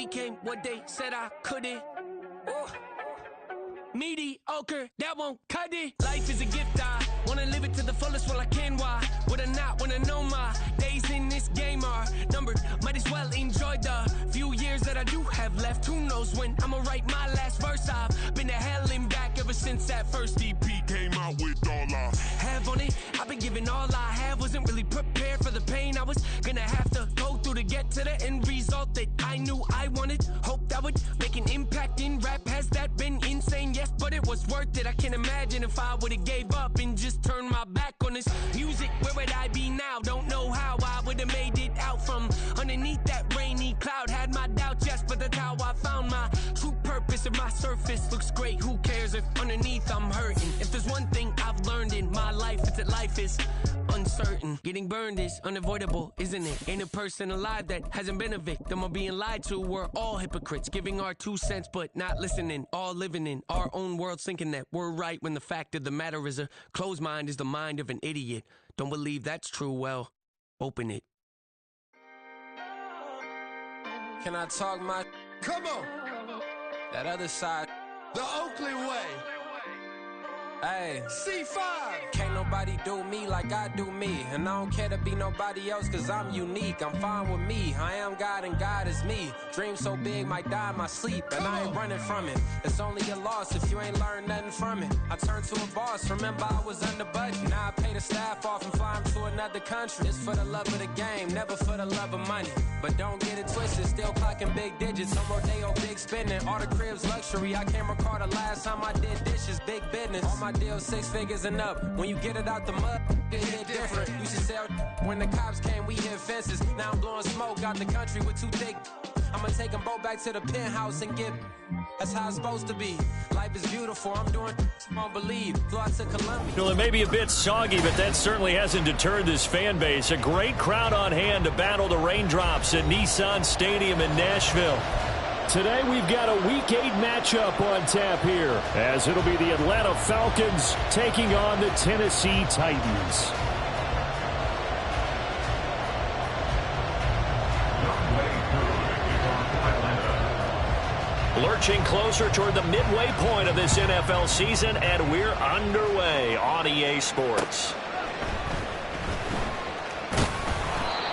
became what they said I couldn't. Ooh. Mediocre, that won't cut it. Life is a gift, I wanna live it to the fullest while I can. Why would I not wanna know my days in this game are numbered? Might as well enjoy the few years that I do have left. Who knows when I'ma write my last verse? I've been to hell and back ever since that first EP came out with all I have on it. I've been giving all I have, wasn't really prepared for the pain I was gonna have to go through to get to the end result that I knew I wanted. Hoped I would make an impact in rap. Has that been insane? Yes, but it was worth it. I can't imagine if I would've gave up and just turned my back on this music. Where would I be now? Don't know how I would've made it out from underneath that rainy cloud. Had my doubts, yes, but that's how I found my true purpose. If my surface looks great, who cares if underneath I'm hurting? If there's one thing I've learned in my life, it's that life is uncertain. Getting burned is unavoidable, isn't it? Ain't a person alive that hasn't been a victim of being lied to. We're all hypocrites, giving our 2 cents but not listening. All living in our own world, thinking that we're right when the fact of the matter is a closed mind is the mind of an idiot. Don't believe that's true? Well, open it. Can I talk my... Come on! That other side. The Oakland way. Hey. C5. Can't nobody do me like I do me. And I don't care to be nobody else cause I'm unique. I'm fine with me. I am God and God is me. Dream so big might die in my sleep. And I ain't running from it. It's only a loss if you ain't learned nothing from it. I turned to a boss. Remember I was under budget. Now I pay the staff off and fly them to another country. It's for the love of the game, never for the love of money. But don't get it twisted. Still clocking big digits. I'm Rodeo, big spending. All the cribs luxury. I can't recall the last time I did dishes. Big business. All my deals 6 figures and up. When you get it out the mud, it hit different. Used to sell when the cops came, we hit fences. Now I'm blowing smoke out the country with 2 thick. I'ma take them both back to the penthouse and get. That's how it's supposed to be. Life is beautiful. I'm doing I don't believe. Flew out to Columbia. Well, it may be a bit soggy, but that certainly hasn't deterred this fan base. A great crowd on hand to battle the raindrops at Nissan Stadium in Nashville. Today we've got a Week 8 matchup on tap here, as it'll be the Atlanta Falcons taking on the Tennessee Titans. Lurching closer toward the midway point of this NFL season, and we're underway on EA Sports.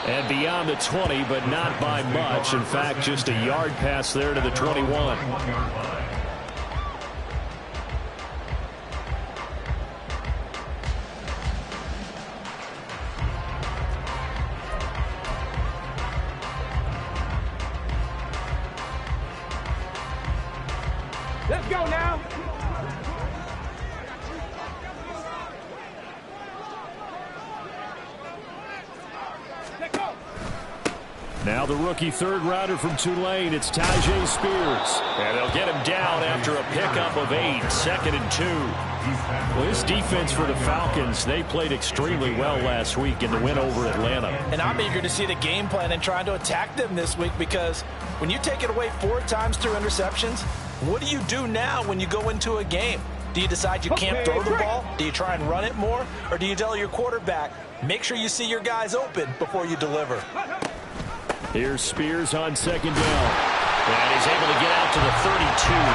And beyond the 20, but not by much. In fact, just a yard pass there to the 21. Let's go now. Now the rookie third-rounder from Tulane, it's Tyjae Spears. And they'll get him down after a pickup of 8, 2nd and 2. Well, this defense for the Falcons, they played extremely well last week in the win over Atlanta. And I'm eager to see the game plan and trying to attack them this week, because when you take it away 4 times through interceptions, what do you do now when you go into a game? Do you decide you can't throw the ball? Do you try and run it more? Or do you tell your quarterback, make sure you see your guys open before you deliver? Here's Spears on 2nd down. And he's able to get out to the 32,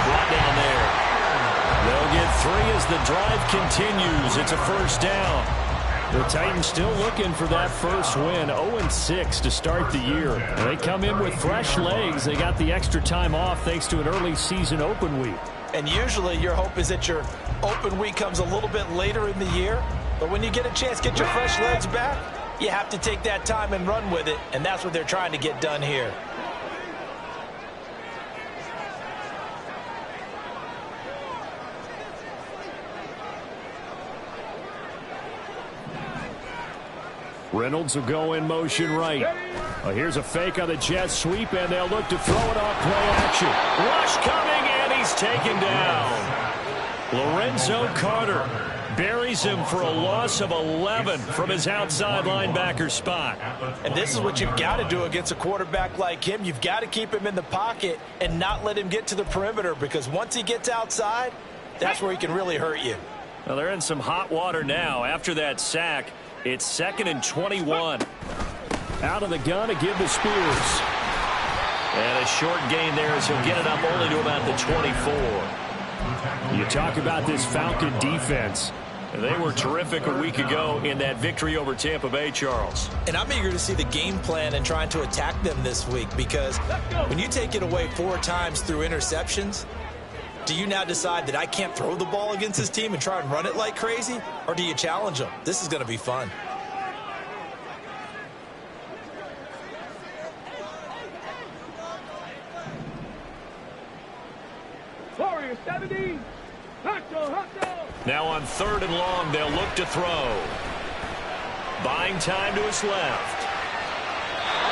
brought down there. They'll get 3 as the drive continues. It's a 1st down. The Titans still looking for that first win. 0-6 to start the year. And they come in with fresh legs. They got the extra time off thanks to an early season open week. And usually your hope is that your open week comes a little bit later in the year. But when you get a chance to get your fresh legs back, you have to take that time and run with it. And that's what they're trying to get done here. Reynolds will go in motion right. Here's a fake on the jet sweep, and they'll look to throw it off play action. Rush coming, and he's taken down. Lorenzo Carter buries him for a loss of 11 from his outside linebacker spot. And this is what you've got to do against a quarterback like him. You've got to keep him in the pocket and not let him get to the perimeter, because once he gets outside, that's where he can really hurt you. Well, they're in some hot water now after that sack. It's 2nd and 21. Out of the gun to give to Spears. And a short gain there as he'll get it up only to about the 24. You talk about this Falcon defense. They were terrific a week ago in that victory over Tampa Bay, Charles. And I'm eager to see the game plan and trying to attack them this week, because when you take it away 4 times through interceptions, do you now decide that I can't throw the ball against this team and try and run it like crazy? Or do you challenge them? This is going to be fun. Warrior 70. Now on 3rd and long, they'll look to throw. Buying time to his left.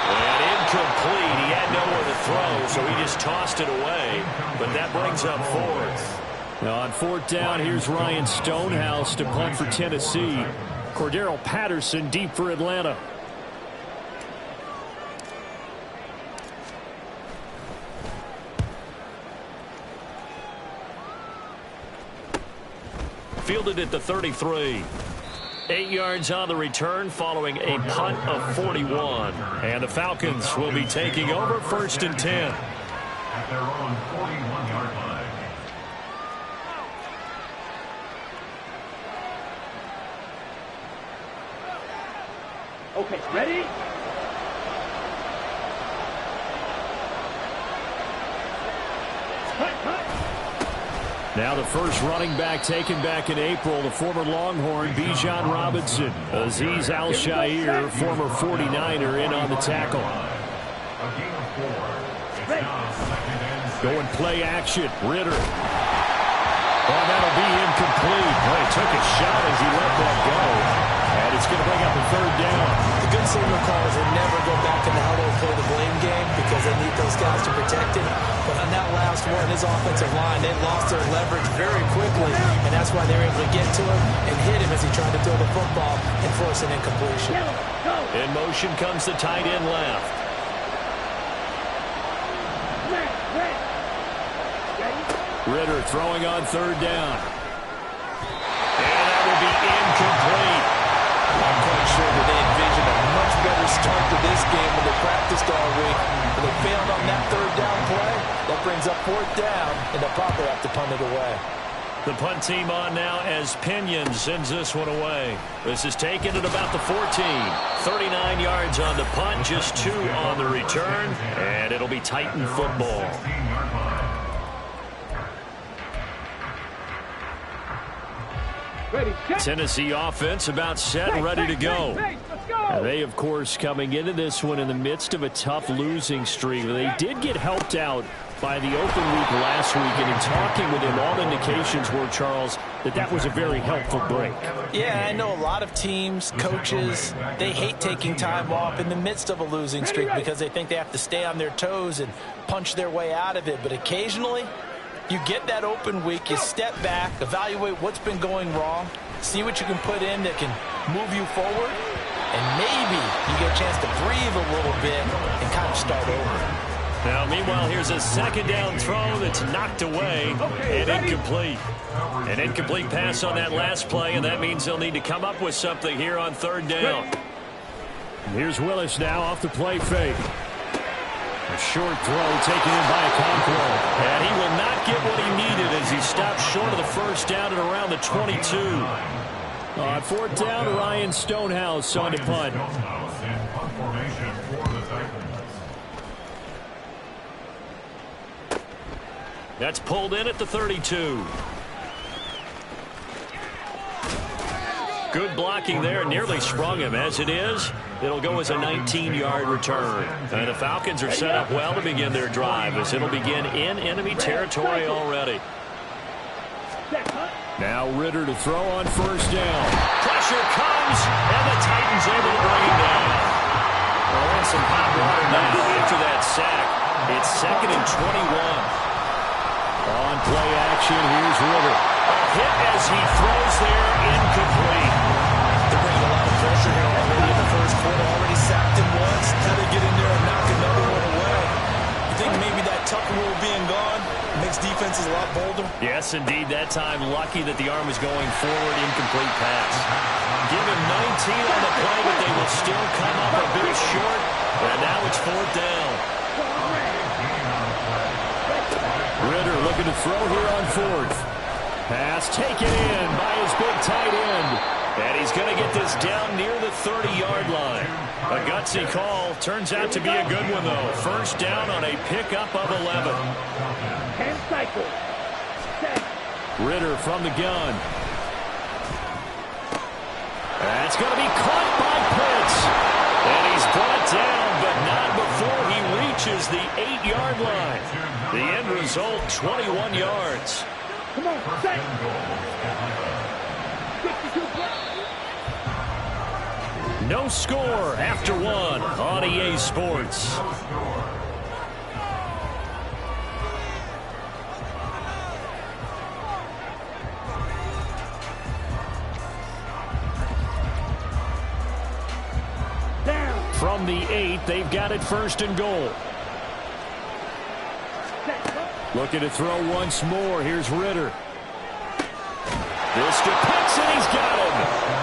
And incomplete. He had nowhere to throw, so he just tossed it away. But that brings up 4th. Now on 4th down, here's Ryan Stonehouse to punt for Tennessee. Cordero Patterson deep for Atlanta. Fielded at the 33. 8 yards on the return following a punt of 41. And the Falcons will be taking over 1st and 10. At their own 41-yard line. Okay, ready? Now the first running back taken back in April, the former Longhorn, Bijan Robinson. Azeez Al-Shaair, former 49er, in on the tackle. Going play action. Ritter. Oh, that'll be incomplete. Boy, he took a shot as he let that go. And it's going to bring up a 3rd down. The good signal calls will never go back into how they'll play the blame game, because they need those guys to protect him. But on that last one, his offensive line, they lost their leverage very quickly, and that's why they were able to get to him and hit him as he tried to throw the football and force an incompletion. In motion comes the tight end left. Ritter throwing on 3rd down. And that will be incomplete. I'm quite sure that they envisioned a much better start to this game when they practiced all week. When they failed on that 3rd down play, that brings up 4th down, and they'll probably have to punt it away. The punt team on now as Pinion sends this one away. This is taken at about the 14. 39 yards on the punt, just 2 on the return, and it'll be Titan football. Tennessee offense about set and ready to go. They, of course, coming into this one in the midst of a tough losing streak. They did get helped out by the open week last week, and in talking with him, all indications were, Charles, that was a very helpful break. Yeah, I know a lot of teams, coaches, they hate taking time off in the midst of a losing streak because they think they have to stay on their toes and punch their way out of it. But occasionally, you get that open week, you step back, evaluate what's been going wrong, see what you can put in that can move you forward, and maybe you get a chance to breathe a little bit and kind of start over. Now, meanwhile, here's a 2nd down throw that's knocked away and incomplete. An incomplete pass on that last play, and that means they'll need to come up with something here on 3rd down. Here's Willis now off the play fake. A short throw taken in by Okonkwo. And he will not get what he needed as he stopped short of the 1st down at around the 22. On 4th down, Ryan Stonehouse on the punt. That's pulled in at the 32. Good blocking there, nearly sprung him. As it is, it'll go as a 19-yard return. And the Falcons are set up well to begin their drive, as it'll begin in enemy territory already. Now Ritter to throw on 1st down. Pressure comes, and the Titans able to bring him down. Well, in some hot water now after that sack. It's 2nd and 21. On play action, here's Ritter. A hit as he throws there, incomplete. They're bringing a lot of pressure here already in the 1st quarter. Already sacked him once. How they get in there and knock another one away. You think maybe that Tucker rule being gone makes defenses a lot bolder? Yes, indeed. That time, lucky that the arm was going forward, incomplete pass. Give him 19 on the play, but they will still come up a bit short. And now it's 4th down. Looking to throw here on fourth. Pass taken in by his big tight end. And he's going to get this down near the 30-yard line. A gutsy call. Turns out to be a good one, though. First down on a pickup of 11. 10 cycles. Ritter from the gun. That's going to be caught by Pitts. And he's brought down, but not before he reaches the 8-yard line. The end result, 21 yards. Come on, set. 52 No score after one on EA Sports. From the 8, they've got it first and goal. Looking to throw once more. Here's Ritter. This to Pitts, and he's got him.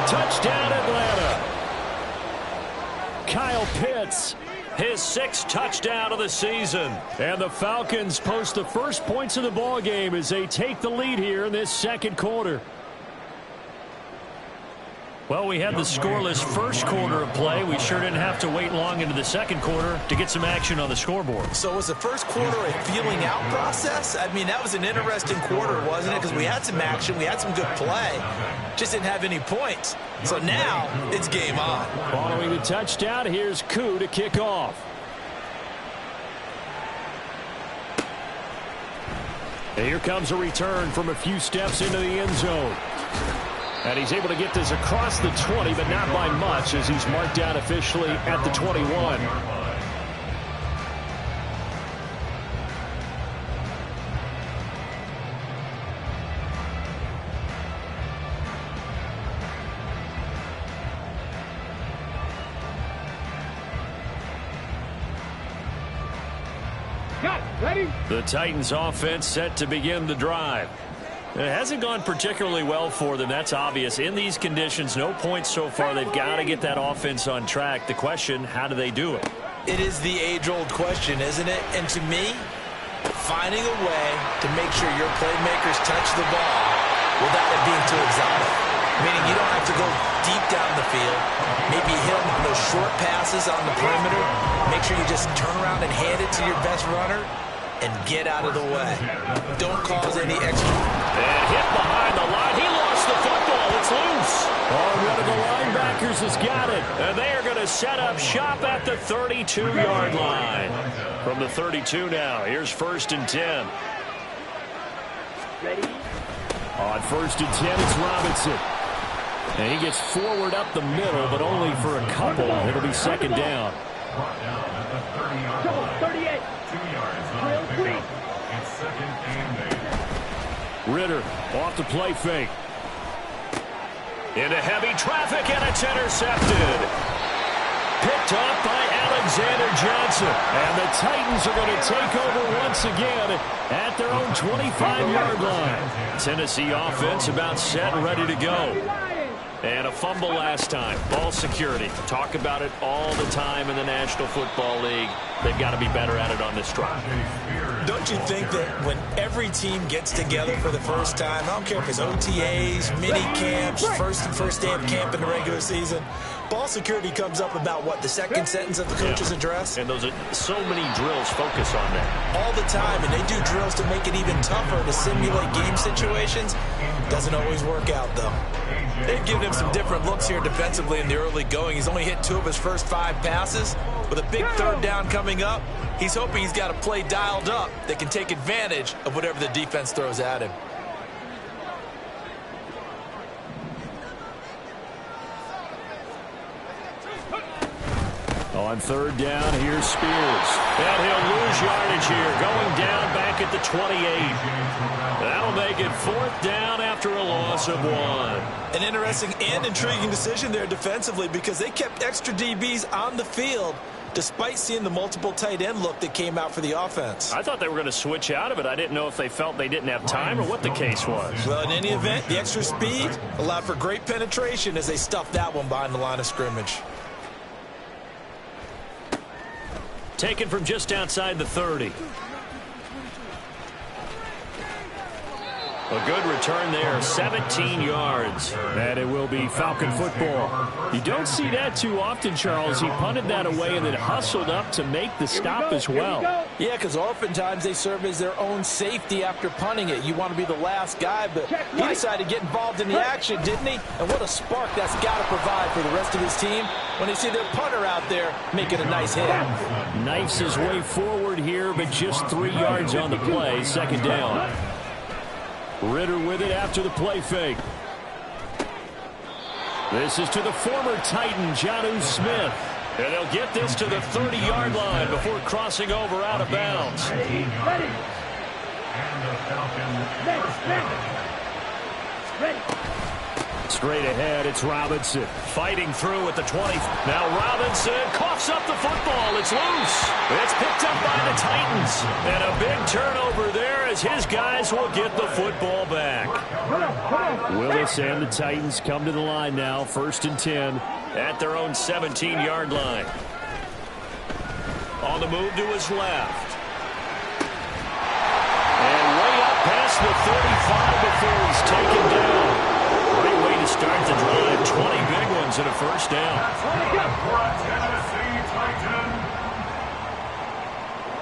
Touchdown, Atlanta. Kyle Pitts, his 6th touchdown of the season. And the Falcons post the first points of the ball game as they take the lead here in this second quarter. Well, we had the scoreless first quarter of play. We sure didn't have to wait long into the second quarter to get some action on the scoreboard. So was the first quarter a feeling out process? I mean, that was an interesting quarter, wasn't it? Because we had some action, we had some good play, just didn't have any points. So now it's game on. Following the touchdown, here's Koo to kick off. And here comes a return from a few steps into the end zone. And he's able to get this across the 20, but not by much, as he's marked down officially at the 21. Ready? The Titans offense set to begin the drive. It hasn't gone particularly well for them. That's obvious. In these conditions, no points so far. They've got to get that offense on track. The question, how do they do it? It is the age-old question, isn't it? And to me, finding a way to make sure your playmakers touch the ball without it being too exotic. Meaning you don't have to go deep down the field. Maybe hit them with those short passes on the perimeter. Make sure you just turn around and hand it to your best runner and get out of the way. Don't cause any extra. And hit behind the line. He lost the football. It's loose. Oh, one of the linebackers has got it. And they are going to set up shop at the 32-yard line. From the 32 now, here's 1st and 10. Ready? On 1st and 10, it's Robinson. And he gets forward up the middle, but only for a couple. It'll be 2nd down. 38. 2 yards on the pickup. It's 2nd and 8. Ritter off the play fake. Into heavy traffic, and it's intercepted. Picked up by Alexander Johnson. And the Titans are going to take over once again at their own 25-yard line. Tennessee offense about set and ready to go. And a fumble last time. Ball security. Talk about it all the time in the National Football League. They've got to be better at it on this drive. Don't you think that when every team gets together for the first time, I don't care if it's OTAs, mini camps, first day of camp in the regular season, ball security comes up about what, the second sentence of the coach's address? And those are so many drills focus on that. All the time, and they do drills to make it even tougher to simulate game situations. Doesn't always work out, though. They've given him some different looks here defensively in the early going. He's only hit 2 of his first 5 passes. With a big 3rd down coming up, he's hoping he's got a play dialed up that can take advantage of whatever the defense throws at him. On 3rd down, here's Spears. And he'll lose yardage here, going down back at the 28. That'll make it 4th down after a loss of 1. An interesting and intriguing decision there defensively, because they kept extra DBs on the field despite seeing the multiple tight end look that came out for the offense. I thought they were going to switch out of it. I didn't know if they felt they didn't have time or what the case was. Well, in any event, the extra speed allowed for great penetration as they stuffed that one behind the line of scrimmage. Taken from just outside the 30. A good return there, 17 yards. And it will be Falcon football. You don't see that too often, Charles. He punted that away and then hustled up to make the stop as well. Yeah, because oftentimes they serve as their own safety after punting it. You want to be the last guy, but he decided to get involved in the action, didn't he? And what a spark that's got to provide for the rest of his team when they see their punter out there making a nice hit. Knifes his way forward here, but just 3 yards on the play. Second down. Ritter with it after the play fake. This is to the former Titan, Jonnu Smith. And they'll get this to the 30-yard line before crossing over out of bounds. Ready. And the Falcons. Ready. Straight ahead, it's Robinson. Fighting through at the 20. Now Robinson coughs up the football. It's loose. It's picked up by the Titans. And a big turnover there as his guys will get the football back. Willis and the Titans come to the line now. 1st and 10 at their own 17-yard line. On the move to his left. And way up past the 35 before he's taken down. Great way to start the drive. 20 big ones and a first down. For a Tennessee Titan.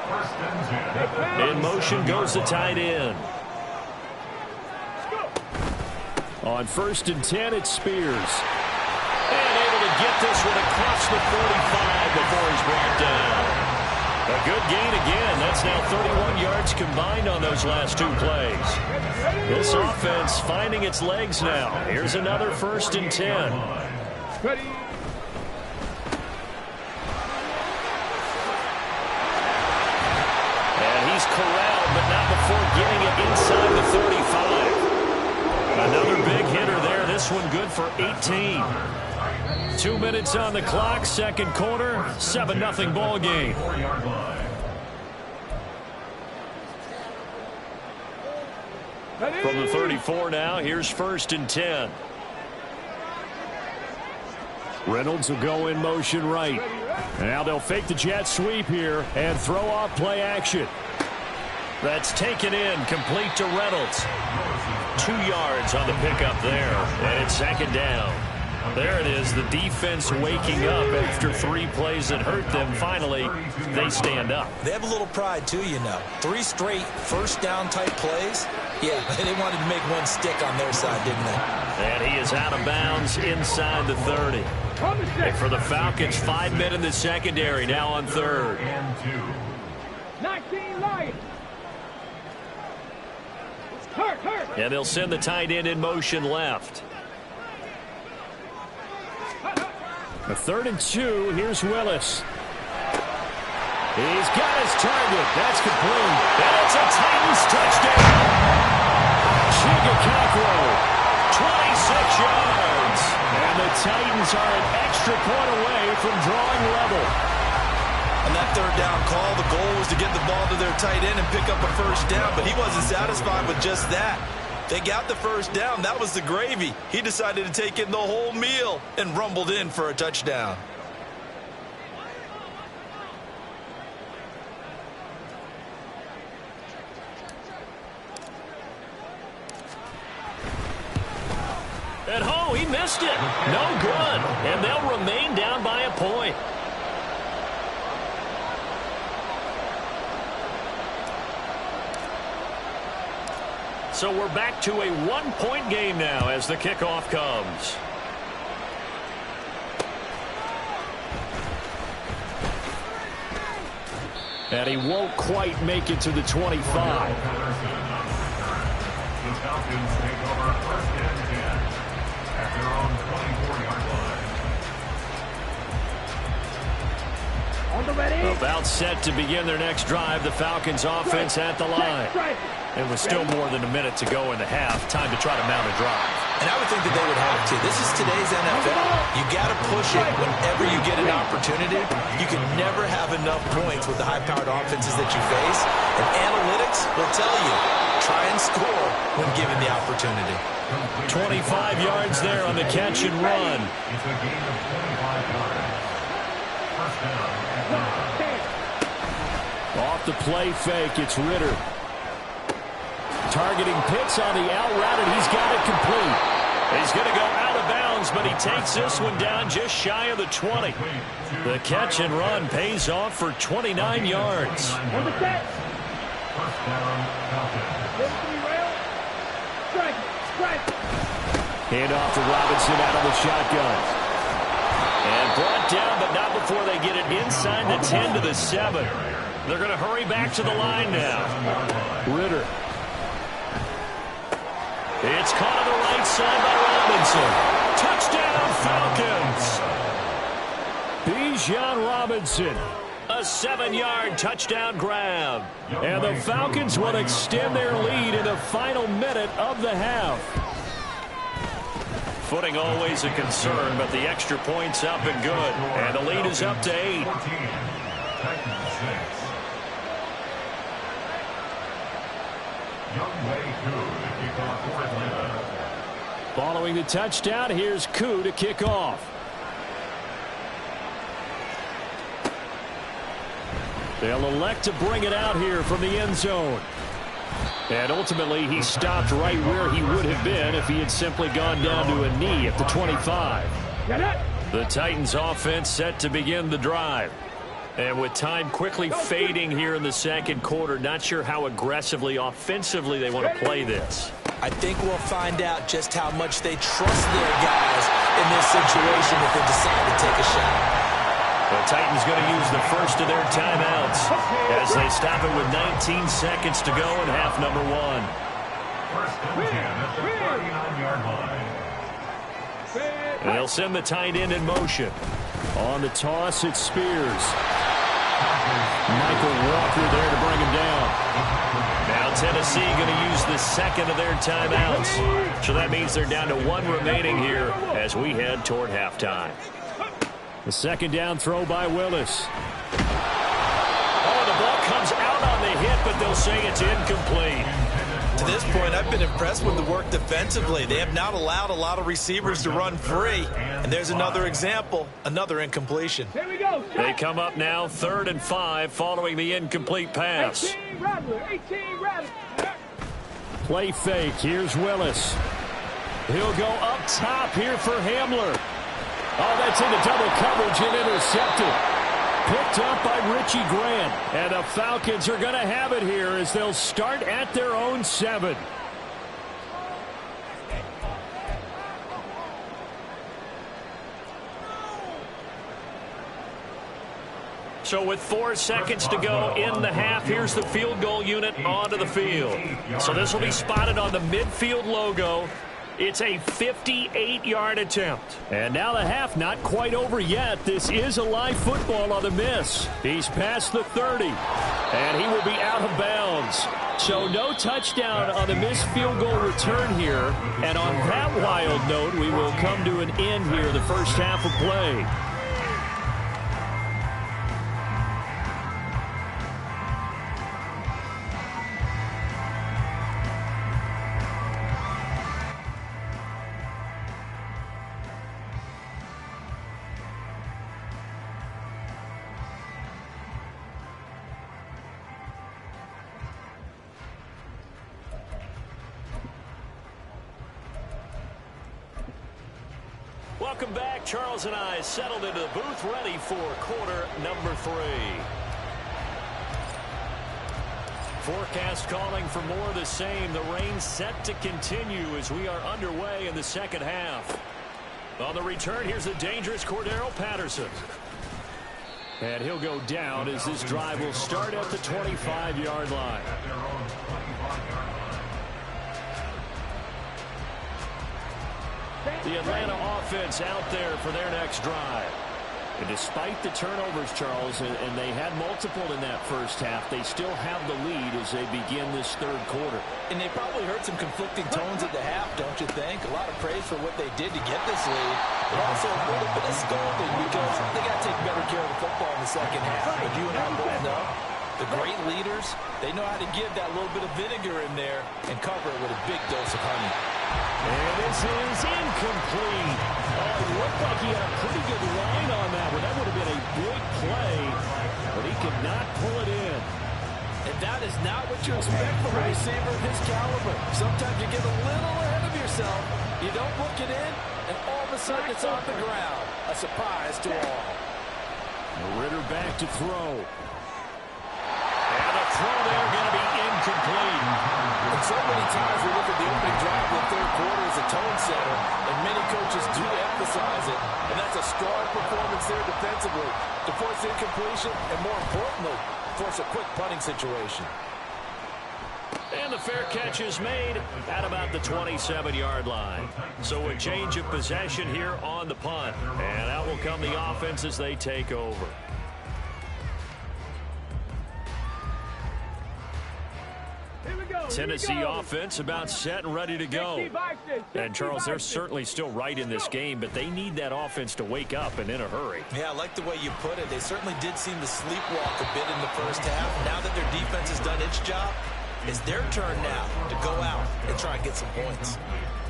1st and 10. In motion goes the tight end. On 1st and 10, it's Spears. And able to get this one across the 45 before he's brought down. A good gain again. That's now 31 yards combined on those last 2 plays. This offense finding its legs now. Here's another 1st and 10. Ready. And he's corralled, but not before getting it inside the 35. Another big hitter there. This one good for 18. 2 minutes on the clock, second quarter, 7-0 ball game. From the 34 now, here's 1st and 10. Reynolds will go in motion right. Now they'll fake the jet sweep here and throw off play action. That's taken in, complete to Reynolds. 2 yards on the pickup there, and it's 2nd down. There it is, the defense waking up after 3 plays that hurt them. Finally, they stand up. They have a little pride, too, you know. 3 straight first down type plays. Yeah, they wanted to make one stick on their side, didn't they? And he is out of bounds inside the 30. And for the Falcons, 5 men in the secondary, now on 3rd. 19 Lions. Hurt. And they'll send the tight end in motion left. A 3rd and 2. Here's Willis. He's got his target. That's complete. And it's a Titans touchdown. Chigakakwo, 26 yards. And the Titans are an extra point away from drawing level. On that 3rd down call, the goal was to get the ball to their tight end and pick up a first down, but he wasn't satisfied with just that. They got the first down. That was the gravy. He decided to take in the whole meal and rumbled in for a touchdown. And oh, he missed it. No good. And they'll remain down by a point. So we're back to a 1-point game now as the kickoff comes. And he won't quite make it to the 25. The Falcons take over 1st and 10 at their own 24-yard line. On the ready. About set to begin their next drive. The Falcons offense at the line. It was still more than a minute to go in the half. Time to try to mount a drive. And I would think that they would have to. This is today's NFL. You got to push it whenever you get an opportunity. You can never have enough points with the high-powered offenses that you face. And analytics will tell you, try and score when given the opportunity. 25 yards there on the catch and run. It's a gain of 25 yards. First down at 9. Off the play fake, it's Ritter. Targeting Pitts on the out route, and he's got it complete. He's going to go out of bounds, but he takes this one down just shy of the 20. The catch and run pays off for 29 yards. Number 10. First down, Falcons. Strike. Hand off to Robinson out of the shotgun. And brought down, but not before they get it inside the 10 to the 7. They're going to hurry back to the line now. Ritter. It's caught on the right side by Robinson. Touchdown, Falcons. Bijan Robinson. A 7-yard touchdown grab. And the Falcons will extend their lead in the final minute of the half. Footing always a concern, but the extra point's up and good. And the lead is up to 8. Following the touchdown, here's Koo to kick off. They'll elect to bring it out here from the end zone. And ultimately, he stopped right where he would have been if he had simply gone down to a knee at the 25. The Titans offense set to begin the drive. And with time quickly fading here in the second quarter, not sure how aggressively, offensively they want to play this. I think we'll find out just how much they trust their guys in this situation if they decide to take a shot. The Titans going to use the first of their timeouts as they stop it with 19 seconds to go in half number 1. First and 10 at the 39-yard line. And they'll send the tight end in motion. On the toss, it's Spears. Michael Walker there to bring him down. Now Tennessee going to use the second of their timeouts. So that means they're down to 1 remaining here as we head toward halftime. The second down throw by Willis. Oh, the ball comes out on the hit, but they'll say it's incomplete. To this point, I've been impressed with the work defensively. They have not allowed a lot of receivers to run free. And there's another example, another incompletion. Here we go. They come up now 3rd and 5 following the incomplete pass. 18 Rattler. Play fake. Here's Willis. He'll go up top here for Hamler. Oh, that's into double coverage and intercepted. Picked up by Richie Grant. And the Falcons are going to have it here as they'll start at their own 7. So with 4 seconds to go in the half, here's the field goal unit onto the field. So this will be spotted on the midfield logo. It's a 58-yard attempt. And now the half not quite over yet. This is a live football on the miss. He's past the 30, and he will be out of bounds. So no touchdown on the missed field goal return here. And on that wild note, we will come to an end here, the first half of play. Welcome back. Charles and I settled into the booth ready for quarter number 3. Forecast calling for more of the same. The rain set to continue as we are underway in the second half. On the return, here's the dangerous Cordero Patterson. And he'll go down as this drive will start at the 25-yard line. The Atlanta offense out there for their next drive. And despite the turnovers, Charles, and they had multiple in that first half, they still have the lead as they begin this third quarter. And they probably heard some conflicting tones at the half, don't you think? A lot of praise for what they did to get this lead, but also a little bit of scolding because they got to take better care of the football in the second half. But you and I both know the great leaders, they know how to give that little bit of vinegar in there and cover it with a big dose of honey. And this is incomplete. Oh, it looked like he had a pretty good line on that one. That would have been a big play, but he could not pull it in. And that is not what you expect from a receiver of his caliber. Sometimes you get a little ahead of yourself. You don't look it in, and all of a sudden it's on the ground. A surprise to all. Ritter back to throw. And the throw there going to be incomplete. And so many times we look at the opening drive of the third quarter as a tone setter, and many coaches do emphasize it. And that's a strong performance there defensively to force incompletion and, more importantly, force a quick punting situation. And the fair catch is made at about the 27-yard line. So a change of possession here on the punt. And out will come the offense as they take over. Tennessee offense about set and ready to go. And, Charles, they're certainly still right in this game, but they need that offense to wake up and in a hurry. Yeah, I like the way you put it. They certainly did seem to sleepwalk a bit in the first half. Now that their defense has done its job, it's their turn now to go out and try and get some points.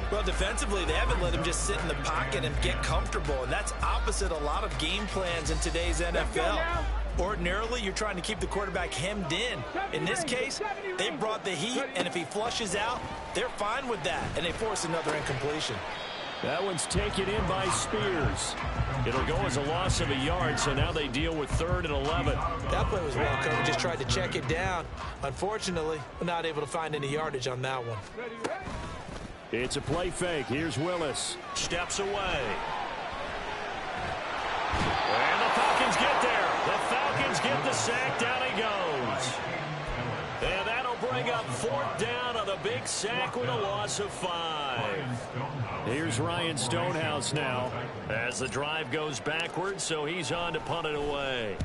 Well, defensively, they haven't let him just sit in the pocket and get comfortable, and that's opposite a lot of game plans in today's NFL. Ordinarily, you're trying to keep the quarterback hemmed in. In this case, they brought the heat, and if he flushes out, they're fine with that, and they force another incompletion. That one's taken in by Spears. It'll go as a loss of a yard, so now they deal with 3rd and 11. That play was well covered. Just tried to check it down. Unfortunately, we're not able to find any yardage on that one. It's a play fake. Here's Willis. Steps away. And the Falcons get there. The Falcons get the sack. Down he goes. And that'll bring up 4th down on the big sack with a loss of 5. Here's Ryan Stonehouse now as the drive goes backwards, so he's on to punt it away.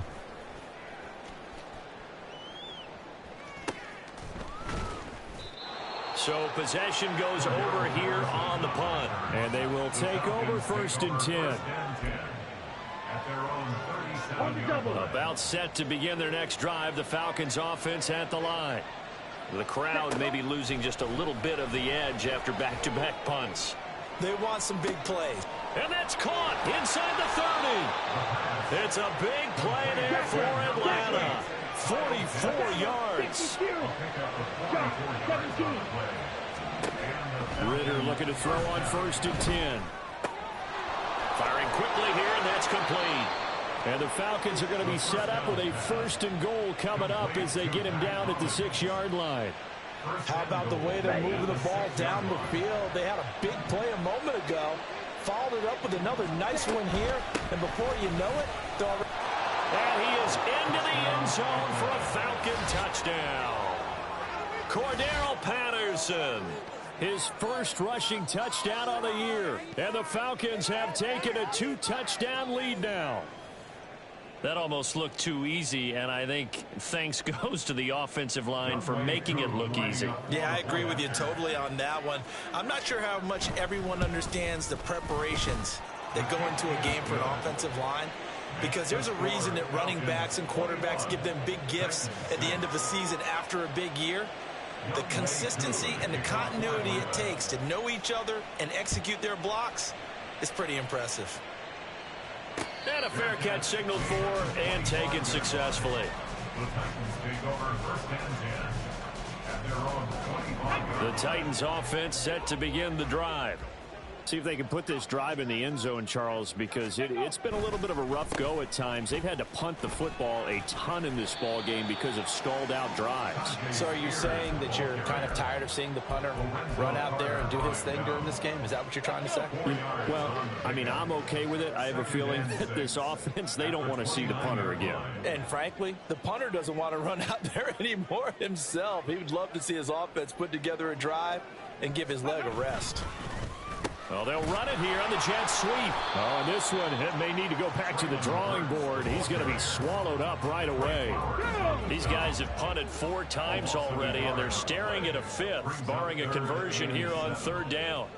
So possession goes over here on the punt. And they will take over 1st and 10. About set to begin their next drive. The Falcons offense at the line. The crowd may be losing just a little bit of the edge after back-to-back punts. They want some big plays. And that's caught inside the 30. It's a big play there for Atlanta. 44 yards. Ritter looking to throw on 1st and 10. Firing quickly here, and that's complete. And the Falcons are going to be set up with a 1st and goal coming up as they get him down at the 6-yard line. How about the way they're moving the ball down the field? They had a big play a moment ago. Followed it up with another nice one here. And before you know it, they're already... And he is into the end zone for a Falcon touchdown. Cordero Patterson, his first rushing touchdown on the year. And the Falcons have taken a 2-touchdown lead now. That almost looked too easy, and I think thanks goes to the offensive line for making it look easy. Yeah, I agree with you totally on that one. I'm not sure how much everyone understands the preparations that go into a game for an offensive line, because there's a reason that running backs and quarterbacks give them big gifts at the end of the season after a big year. The consistency and the continuity it takes to know each other and execute their blocks is pretty impressive. And a fair catch signaled for and taken successfully. The Titans offense set to begin the drive. See if they can put this drive in the end zone, Charles, because it's been a little bit of a rough go at times. They've had to punt the football a ton in this ball game because of stalled out drives. So are you saying that you're kind of tired of seeing the punter run out there and do his thing during this game? Is that what you're trying to say? Well, I mean, I'm okay with it. I have a feeling that this offense, they don't want to see the punter again. And frankly, the punter doesn't want to run out there anymore himself. He would love to see his offense put together a drive and give his leg a rest. Well, they'll run it here on the jet sweep. Oh, and this one may need to go back to the drawing board. He's going to be swallowed up right away. These guys have punted 4 times already, and they're staring at a 5th, barring a conversion here on 3rd down.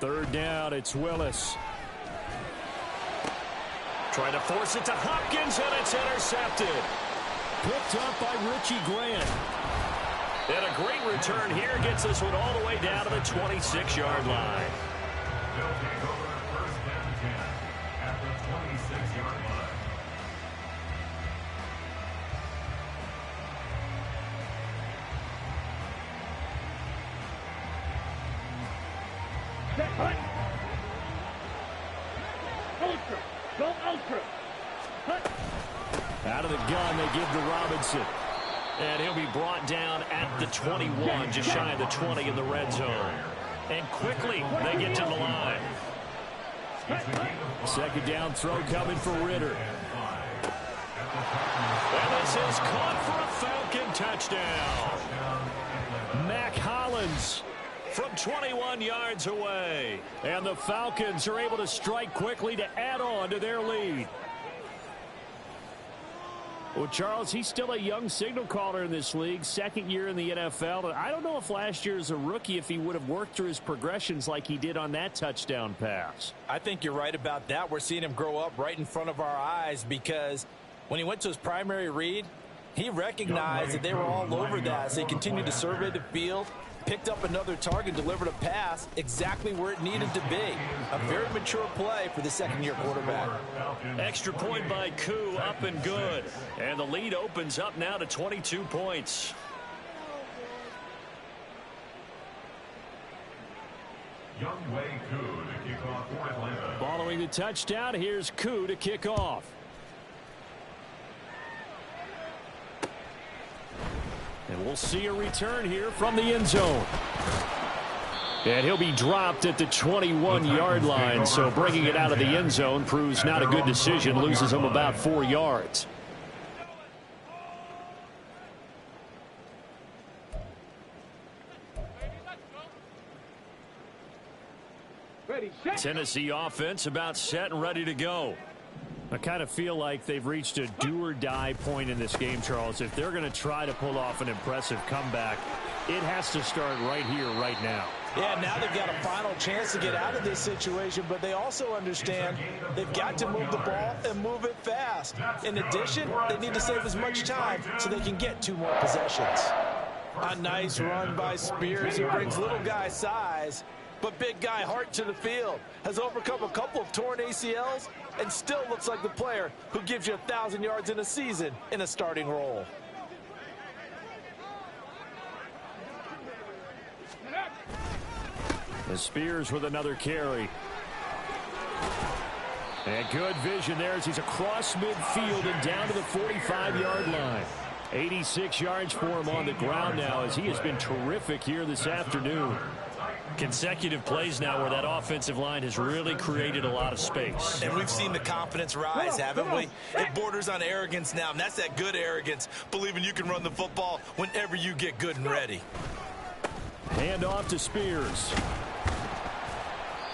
Third down, it's Willis. Trying to force it to Hopkins, and it's intercepted. Picked up by Richie Grant. And a great return here gets this one all the way down to the 26-yard line. Hut. Ultra. Go ultra. Hut. Out of the gun, they give to Robinson. And he'll be brought down at the 21, just shy of the 20 in the red zone. And quickly, they get to the line. Second down throw coming for Ritter. And this is caught for a Falcon touchdown. Mac Hollins from 21 yards away. And the Falcons are able to strike quickly to add on to their lead. Well, Charles, he's still a young signal caller in this league, second year in the NFL. And I don't know if last year as a rookie, if he would have worked through his progressions like he did on that touchdown pass. I think you're right about that. We're seeing him grow up right in front of our eyes because when he went to his primary read, he recognized that they were all over that. So he continued to survey the field, picked up another target, delivered a pass exactly where it needed to be. A very mature play for the second-year quarterback. Extra point by Koo, up and good. And the lead opens up now to 22 points. Youngway Koo to kick off for Atlanta. Following the touchdown, here's Koo to kick off. And we'll see a return here from the end zone. And he'll be dropped at the 21-yard line, so bringing it out of the end zone proves not a good decision, loses him about 4 yards. Ready, set. Tennessee offense about set and ready to go. I kind of feel like they've reached a do-or-die point in this game, Charles. If they're going to try to pull off an impressive comeback, it has to start right here, right now. Yeah, now they've got a final chance to get out of this situation, but they also understand they've got to move the ball and move it fast. In addition, they need to save as much time so they can get 2 more possessions. A nice run by Spears who brings little guy size, but big guy heart to the field. Has overcome a couple of torn ACLs and still looks like the player who gives you 1,000 yards in a season in a starting role. And Spears with another carry. And good vision there as he's across midfield and down to the 45-yard line. 86 yards for him on the ground now as he has been terrific here this afternoon. Consecutive plays now where that offensive line has really created a lot of space. And we've seen the confidence rise, haven't we? It borders on arrogance now, and that's that good arrogance, believing you can run the football whenever you get good and ready. Hand off to Spears.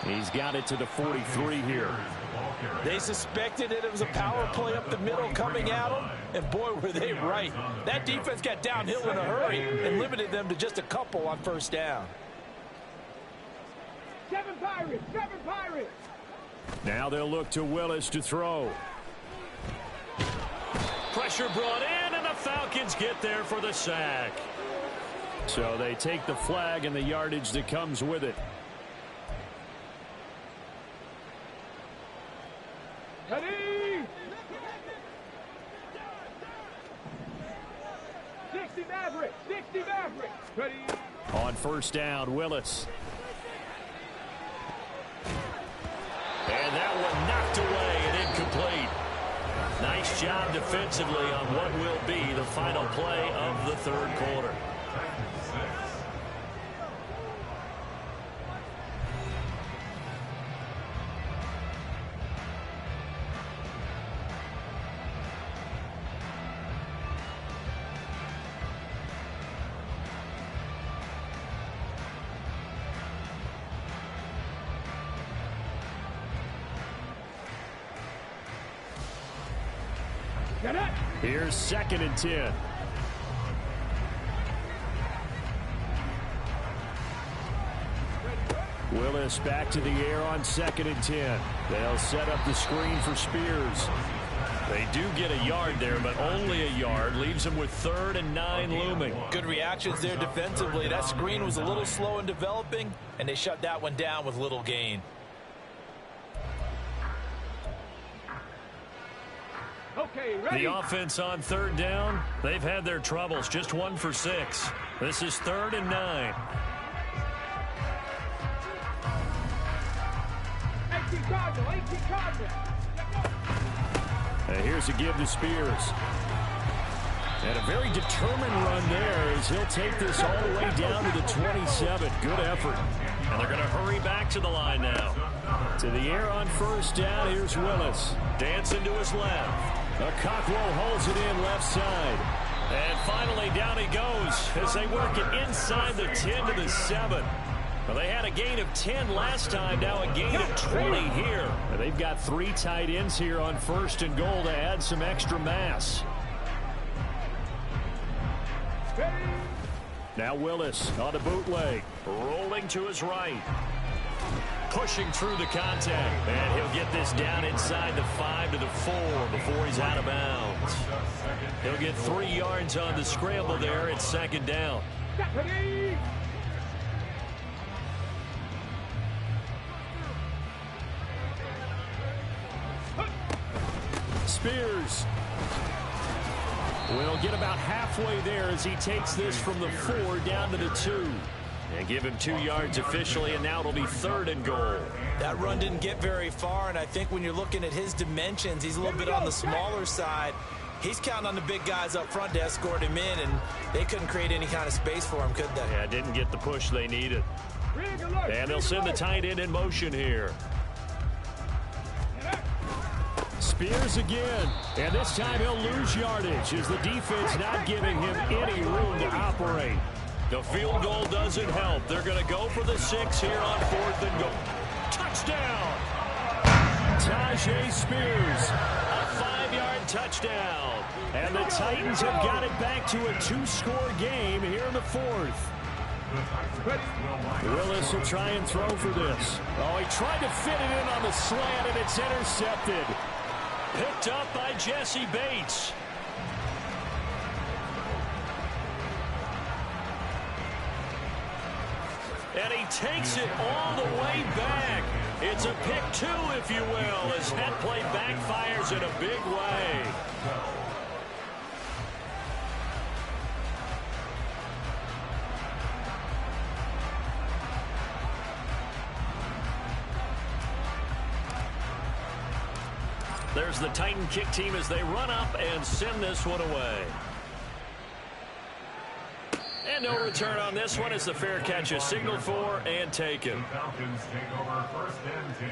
He's got it to the 43 here. They suspected that it was a power play up the middle coming at them, and boy, were they right. That defense got downhill in a hurry and limited them to just a couple on first down. 7 Pirates, 7 Pirates. Now they'll look to Willis to throw. Pressure brought in, and the Falcons get there for the sack. So they take the flag and the yardage that comes with it. Ready. 60 Mavericks, 60 Mavericks. Ready. On first down, Willis. And that one knocked away and incomplete. Nice job defensively on what will be the final play of the third quarter. Here's 2nd and 10. Willis back to the air on 2nd and 10. They'll set up the screen for Spears. They do get a yard there, but only a yard. Leaves them with 3rd and 9 looming. Good reactions there defensively. That screen was a little slow in developing, and they shut that one down with little gain. Okay, ready. The offense on 3rd down, they've had their troubles. Just 1 for 6. This is 3rd and 9. Cardinal, 18 Cardinal. And here's a give to Spears. And a very determined run there as he'll take this all the way down to the 27. Good effort. And they're going to hurry back to the line now. To the air on first down, here's Willis. Dancing to his left. Cockrell holds it in left side. And finally down he goes as they work it inside the 10 to the 7. Well, they had a gain of 10 last time, now a gain of 20 here. And they've got 3 tight ends here on first and goal to add some extra mass. Now Willis on a bootleg. Rolling to his right. Pushing through the contact. And he'll get this down inside the 5 to the 4 before he's out of bounds. He'll get 3 yards on the scramble there at second down. Spears will get about halfway there as he takes this from the 4 down to the 2. And give him 2 yards officially, and now it'll be third and goal. That run didn't get very far, and I think when you're looking at his dimensions, he's a little bit on the smaller side. He's counting on the big guys up front to escort him in, and they couldn't create any kind of space for him, could they? Yeah, didn't get the push they needed. And they'll send the tight end in motion here. Spears again, and this time he'll lose yardage as the defense not giving him any room to operate. The field goal doesn't help. They're going to go for the 6 here on fourth and goal. Touchdown! Tajay Spears, a 5-yard touchdown. And the Titans have got it back to a 2-score game here in the 4th. Willis will try and throw for this. Oh, he tried to fit it in on the slant, and it's intercepted. Picked up by Jesse Bates. And he takes it all the way back. It's a pick 2, if you will, as that play backfires in a big way. There's the Titan kick team as they run up and send this one away. And no return on this one as the fair catch is signaled for and taken. The Falcons take over first and 10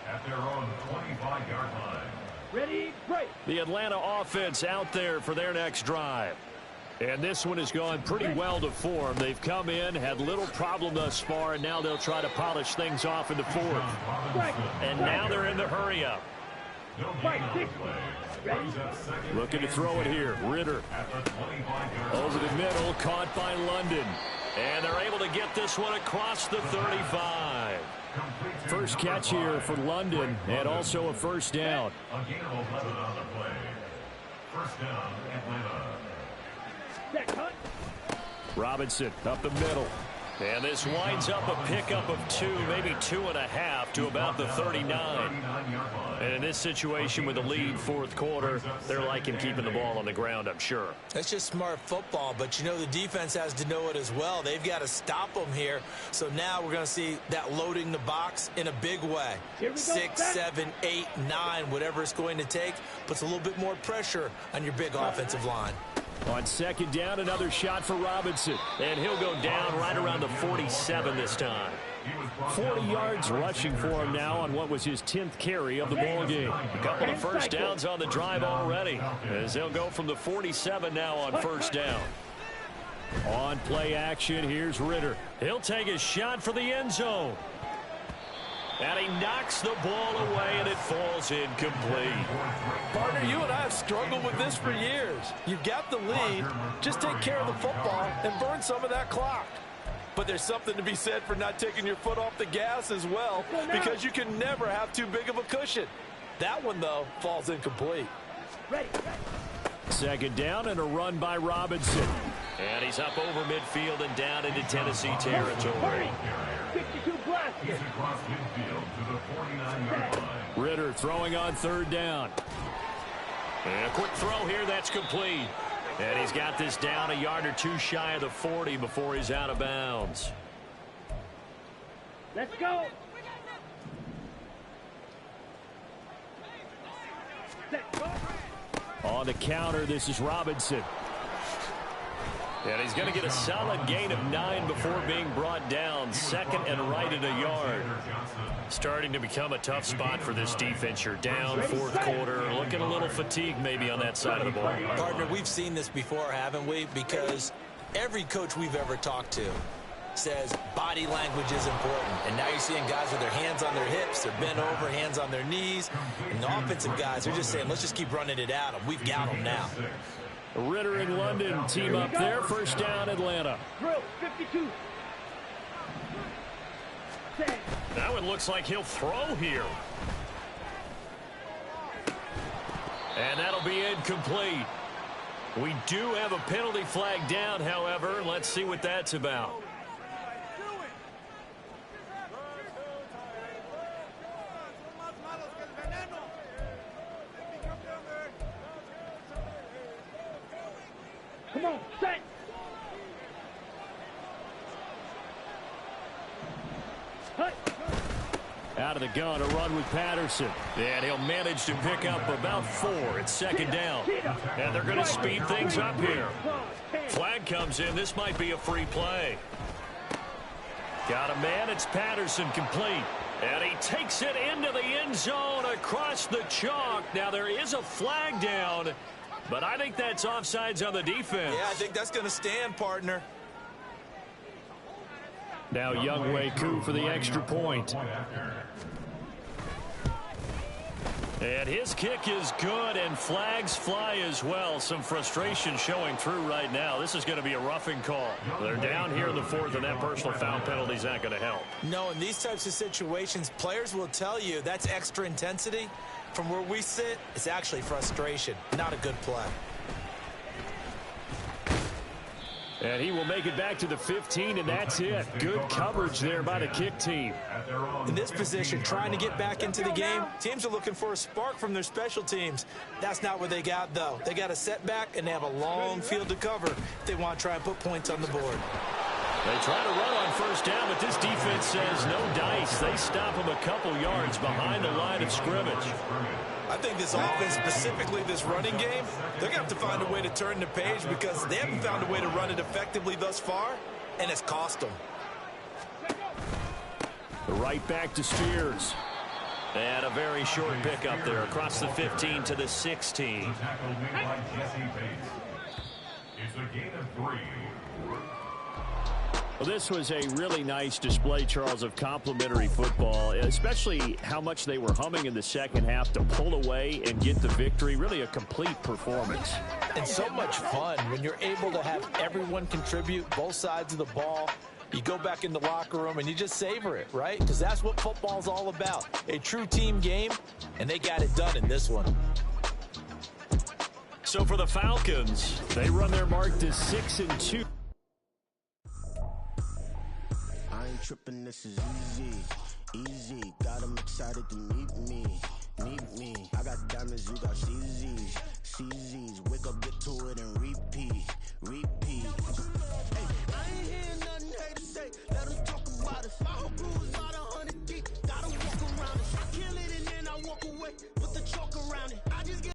at their own 25-yard line. Ready, break. The Atlanta offense out there for their next drive. And this one has gone pretty well to form. They've come in, had little problem thus far, and now they'll try to polish things off in the 4th. And now they're in the hurry-up. Looking to throw it here. Ritter over the middle, caught by London. And they're able to get this one across the 35. First catch here for London, and also a first down. A gain of 11 on the play. First down, Atlanta. Robinson up the middle. And this winds up a pickup of 2, maybe 2.5 to about the 39. And in this situation with the lead 4th quarter, they're liking keeping the ball on the ground, I'm sure. That's just smart football, but you know the defense has to know it as well. They've got to stop them here. So now we're going to see that loading the box in a big way. 6, 7, 8, 9, whatever it's going to take, puts a little bit more pressure on your big offensive line. On second down, another shot for Robinson. And he'll go down right around the 47 this time. 40 yards rushing for him now on what was his 10th carry of the ball game. A couple of first downs on the drive already, as they'll go from the 47 now on first down. On play action, here's Ritter. He'll take a shot for the end zone. And he knocks the ball away, and it falls incomplete. Partner, you and I have struggled with this for years. You've got the lead. Just take care of the football and burn some of that clock. But there's something to be said for not taking your foot off the gas as well, because you can never have too big of a cushion. That one, though, falls incomplete. Second down and a run by Robinson. And he's up over midfield and down into Tennessee territory. 62 blast. He's across midfield to the 49-yard line. Ritter throwing on third down. And a quick throw here, that's complete. And he's got this down a yard or 2 shy of the 40 before he's out of bounds. Let's go. on the counter. This is Robinson. And he's going to get a solid gain of 9 before being brought down. Second and right at a yard. Starting to become a tough spot for this defense. You're down fourth quarter. Looking a little fatigued maybe on that side of the ball. Partner, we've seen this before, haven't we? Because every coach we've ever talked to says body language is important. And now you're seeing guys with their hands on their hips. They're bent over, hands on their knees. And the offensive guys are just saying, let's just keep running it at them. We've got them now. Ritter and London team up there. First down, Atlanta. Drill 52. That one looks like he'll throw here. And that'll be incomplete. We do have a penalty flag down, however. Let's see what that's about. Come on, set. Out of the gun, a run with Patterson. And he'll manage to pick up about 4. It's second down. And they're going to speed things up here. Flag comes in. This might be a free play. Got a man. It's Patterson, complete. And he takes it into the end zone across the chalk. Now there is a flag down, but I think that's offsides on the defense. Yeah, I think that's going to stand, partner. Now Younghoe Koo for the extra point. And his kick is good, and flags fly as well. Some frustration showing through right now. This is going to be a roughing call. They're down here in the fourth, and that personal foul penalty is not going to help. No, in these types of situations, players will tell you that's extra intensity. From where we sit, it's actually frustration, not a good play. And he will make it back to the 15, and that's it. Good coverage there by the kick team. In this position, trying to get back into the game, teams are looking for a spark from their special teams. That's not what they got, though. They got a setback, and they have a long field to cover if they want to try and put points on the board. They try to run on first down, but this defense says no dice. They stop them a couple yards behind the line of scrimmage. I think this offense, specifically this running game, they're going to have to find a way to turn the page because they haven't found a way to run it effectively thus far, and it's cost them. Right back to Spears. And a very short pickup there across the 15 to the 16. Tackled by Jesse Bates. It's a gain of 3. Well, this was a really nice display, Charles, of complimentary football, especially how much they were humming in the second half to pull away and get the victory. Really a complete performance. And so much fun when you're able to have everyone contribute, both sides of the ball. You go back in the locker room and you just savor it, right? Because that's what football's all about. A true team game, and they got it done in this one. So for the Falcons, they run their mark to 6-2. I ain't tripping, this is easy, got them excited to meet me, I got diamonds, you got CZs, wake up, get to it, and repeat. Hey, I ain't hearing nothing haters say, let us talk about it, my whole crew is about 100 deep, gotta walk around it, kill it and then I walk away, put the chalk around